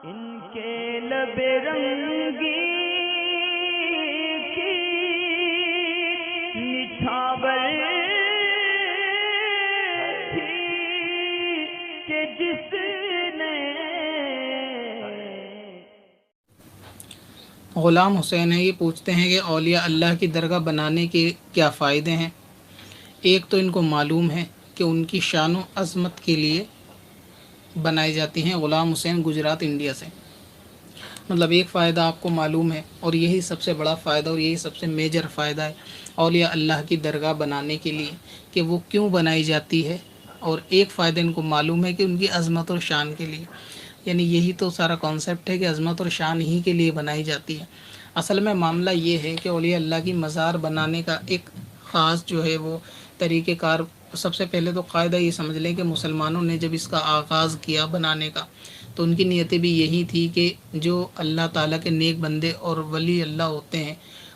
ان کے لب رنگی کی نچھاور تھی کہ جس نے غلام حسین ہے، یہ پوچھتے ہیں کہ اولیاء اللہ کی درگاہ بنانے کے کیا فائدے ہیں؟ ایک تو ان کو معلوم ہے کہ ان کی شان و عظمت کے لیے بنائی جاتی ہیں۔ غلام حسین، گجرات، انڈیا سے۔ مطلب ایک فائدہ آپ کو معلوم ہے، اور یہی سب سے بڑا فائدہ اور یہی سب سے میجر فائدہ ہے اولیاء اللہ کی درگاہ بنانے کے لیے، کہ وہ کیوں بنائی جاتی ہے۔ اور ایک فائدہ ان کو معلوم ہے کہ ان کی عظمت اور شان کے لیے، یعنی یہی تو سارا کانسیپٹ ہے کہ عظمت اور شان ہی کے لیے بنائی جاتی ہے۔ اصل میں معاملہ یہ ہے کہ اولیاء اللہ کی مزار بنانے کا ایک خاص جو ہے وہ طریقہ کار، سب سے پہلے تو قاعدہ یہ سمجھ لیں کہ مسلمانوں نے جب اس کا آغاز کیا بنانے کا، تو ان کی نیتیں بھی یہی تھی کہ جو اللہ تعالیٰ کے نیک بندے اور ولی اللہ ہوتے ہیں،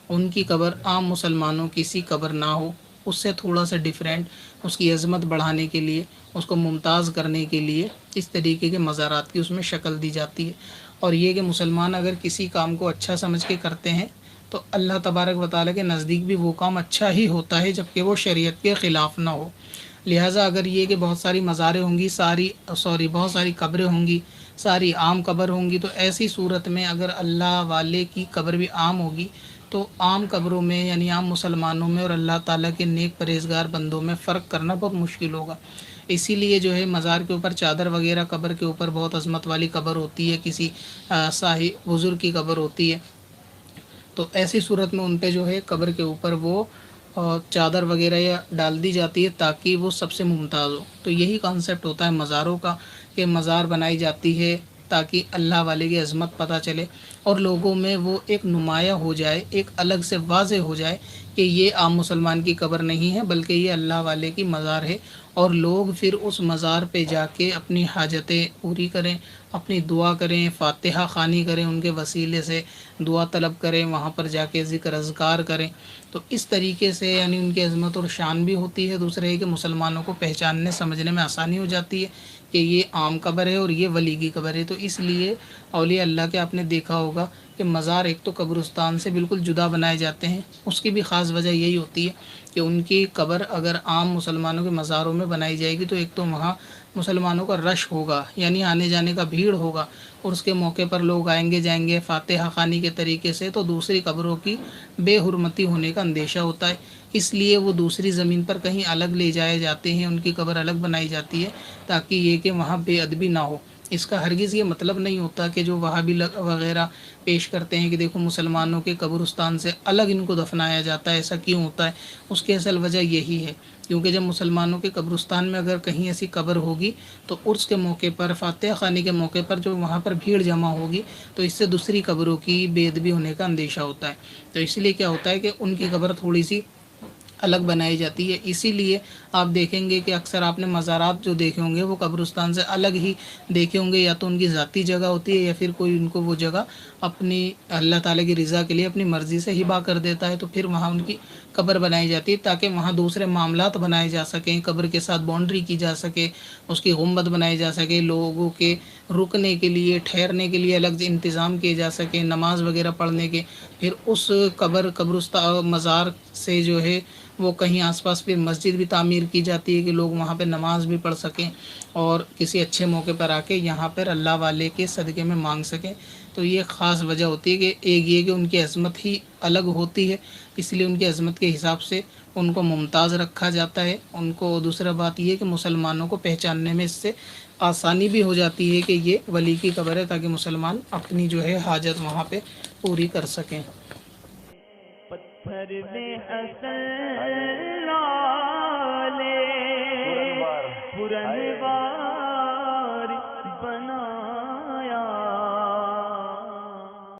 ان کی قبر عام مسلمانوں کی سی قبر نہ ہو، اس سے تھوڑا سا ڈیفرینٹ، اس کی عظمت بڑھانے کے لیے، اس کو ممتاز کرنے کے لیے اس طریقے کے مزارات کی اس میں شکل دی جاتی ہے۔ اور یہ کہ مسلمان اگر کسی کام کو اچھا سمجھ کے کرتے ہیں تو اللہ تبارک و تعالیٰ کے نزدیک بھی وہ کام اچھا ہی ہوتا ہے، جبکہ وہ شریعت کے خلاف نہ ہو۔ لہٰذا اگر یہ کہ بہت ساری مزاریں ہوں گی، بہت ساری قبریں ہوں گی، ساری عام قبر ہوں گی، تو ایسی صورت میں اگر اللہ والے کی قبر بھی عام ہوگی تو عام قبروں میں یعنی عام مسلمانوں میں اور اللہ تعالیٰ کے نیک پرہیزگار بندوں میں فرق کرنا بہت مشکل ہوگا۔ اسی لیے جو ہے مزار کے اوپر چادر وغیرہ، قبر کے اوپر بہت عظمت والی قبر ہوتی ہے، کسی صاحب بزرگ کی قبر ہوتی ہے، تو ایسی صورت میں ان پہ جو ہے قبر کے اوپر وہ چادر وغیرہ یا ڈال دی جاتی ہے تاکہ وہ سب سے ممتاز ہو۔ تو یہی کانسیپٹ ہوتا ہے مزاروں کا، کہ مزار بنائی جاتی ہے تاکہ اللہ والے کی عظمت پتہ چلے اور لوگوں میں وہ ایک نمایاں ہو جائے، ایک الگ سے واضح ہو جائے کہ یہ عام مسلمان کی قبر نہیں ہے بلکہ یہ اللہ والے کی مزار ہے، اور لوگ پھر اس مزار پہ جا کے اپنی حاجتیں پوری کریں، اپنی دعا کریں، فاتحہ خوانی کریں، ان کے وسیلے سے دعا طلب کریں، وہاں پر جا کے ذکر اذکار کریں۔ تو اس طریقے سے یعنی ان کی عظمت اور شان بھی ہوتی ہے، دوسرے ہے کہ مسلمانوں کو پہچاننے سمجھنے میں آسانی ہو جاتی ہے کہ یہ عام قبر ہے اور یہ ولی کی قبر ہے۔ تو اس لیے اولیاء اللہ کے آپ نے دیکھا ہوگا کہ مزار ایک تو قبرستان سے بالکل جدا بنائے جاتے ہیں، اس کی بھی خاص وجہ یہی ہوتی ہے کہ ان کی قبر اگر عام مسلمانوں کے مزاروں میں بنائی جائے گی تو ایک تو وہاں مسلمانوں کا رش ہوگا، یعنی آنے جانے کا بھیڑ ہوگا، اور اس کے موقع پر لوگ آئیں گے جائیں گے فاتحہ خوانی کے طریقے سے، تو دوسری قبروں کی بے حرمتی ہونے کا اندیشہ ہوتا ہے، اس لیے وہ دوسری زمین پر کہیں الگ لے جائے جاتے ہیں، ان کی قبر الگ بنائی جاتی ہے تاکہ یہ کہ وہاں بے ادبی نہ ہو۔ اس کا ہرگز یہ مطلب نہیں ہوتا کہ جو وہابی وغیرہ پیش کرتے ہیں کہ دیکھو مسلمانوں کے قبرستان سے الگ ان کو دفنایا جاتا ہے، ایسا کیوں ہوتا ہے؟ اس کی اصل وجہ یہی ہے کیونکہ جب مسلمانوں کے قبرستان میں اگر کہیں ایسی قبر ہوگی تو عرس کے موقع پر، فاتحہ خوانی کے موقع پر جو وہاں پر بھیڑ جمع ہوگی تو اس سے دوسری قبروں کی بے ادبی ہونے کا اندیشہ ہوتا ہے۔ تو اس لیے کیا ہوتا ہے کہ ان کی قبر تھوڑی سی الگ بنائی جاتی ہے۔ اسی لیے آپ دیکھیں گے کہ اکثر آپ نے مزارات جو دیکھے ہوں گے وہ قبرستان سے الگ ہی دیکھے ہوں گے، یا تو ان کی ذاتی جگہ ہوتی ہے یا پھر کوئی ان کو وہ جگہ اپنی اللہ تعالیٰ کی رضا کے لیے اپنی مرضی سے ہبا کر دیتا ہے، تو پھر وہاں ان کی قبر بنائی جاتی ہے تاکہ وہاں دوسرے معاملات بنائے جا سکیں، قبر کے ساتھ باؤنڈری کی جا سکے، اس کی گنبد بنائی جا سکے، لوگوں کے رکنے کے لیے ٹھہرنے کے لیے الگ انتظام کیے جا سکیں، نماز وغیرہ پڑھنے کے، پھر اس قبرستان مزار سے جو ہے وہ کہیں آس پاس پھر مسجد بھی تعمیر کی جاتی ہے کہ لوگ وہاں پہ نماز بھی پڑھ سکیں اور کسی اچھے موقع پر آ کے یہاں پر اللہ والے کے صدقے میں مانگ سکیں۔ تو یہ خاص وجہ ہوتی ہے کہ ایک یہ کہ ان کی عظمت ہی الگ ہوتی ہے، اس لیے ان کی عظمت کے حساب سے ان کو ممتاز رکھا جاتا ہے ان کو۔ دوسرا بات یہ کہ مسلمانوں کو پہچاننے میں اس سے آسانی بھی ہو جاتی ہے کہ یہ ولی کی قبر ہے تاکہ مسلمان اپنی جو ہے حاجت وہاں پہ پوری کر سکیں۔ پتھر میں حسن لالے پرن